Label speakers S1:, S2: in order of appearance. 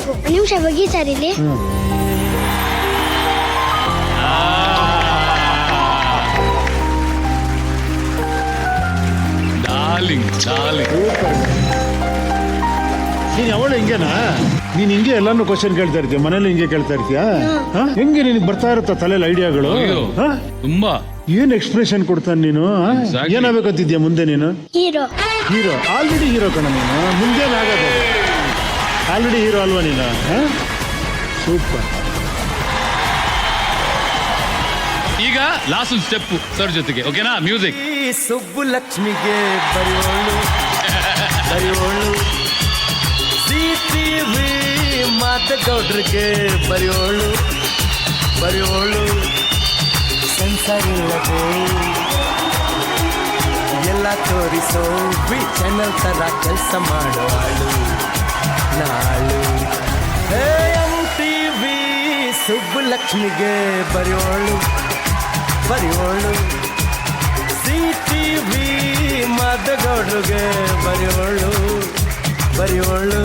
S1: ಮಾಡ್ಬೇಕು. ಒಂದ್ ನಿಮಿಷ ಬಗ್ಗಿ ಸರ್ ಇಲ್ಲಿ.
S2: ನೀನ್ ಅವಳು ಹಿಂಗೇನಾ? ನೀನ್ ಹಿಂಗೆ ಎಲ್ಲಾನು ಕ್ವಶನ್ ಕೇಳ್ತಾ ಇರ್ತೀಯ, ಮನೇಲಿ ಹಿಂಗೆ ಕೇಳ್ತಾ ಇರ್ತೀಯ? ಹೆಂಗೆ ನಿನಗೆ ಬರ್ತಾ ಇರುತ್ತ ತಲೆಯಲ್ಲಿ ಐಡಿಯಾಗಳು?
S3: ತುಂಬಾ
S2: ಏನ್ ಎಕ್ಸ್ಪ್ರೆಷನ್ ಕೊಡ್ತಾನೆ ನೀನು? ಏನಾಗಬೇಕಂತಿದ್ಯಾ ಮುಂದೆ ನೀನು?
S1: ಹೀರೋ.
S2: ಹೀರೋ? ಆಲ್ರೆಡಿ ಹೀರೋ ಕಣ ನೀನು, ಮುಂದೇನಾಗದು? ಆಲ್ರೆಡಿ ಹೀರೋ ಅಲ್ವಾ ನೀನು? ಸೂಪರ್.
S3: ಈಗ ಲಾಸ್ಟ್ ಸ್ಟೆಪ್ ಸರ್ ಜೊತೆಗೆ, ಓಕೆನಾ? ಮ್ಯೂಸಿಕ್.
S4: ಸುಬ್ಬು ಲಕ್ಷ್ಮಿಗೆ ಬರೆಯೋಳು ಬರೆಯೋಳು, CTV ಮಾತಗೌಡ್ರಿಗೆ ಬರೆಯೋಳು ಬರೆಯೋಳು, ಸೆನ್ಸರ್ ಇಲ್ಲದೆ ಎಲ್ಲ ತೋರಿಸೋ ಚಾನಲ್ ತರ ಕೆಲಸ ಮಾಡೋಳು ನಾಳು. MTV ಸುಬ್ಬು ಲಕ್ಷ್ಮಿಗೆ ಬರೆಯೋಳು ಬರೆಯೋಳು, CTV ಮಾತಗೌಡ್ರಿಗೆ ಬರೆಯೋಳು ಬರೆಯೋಳು.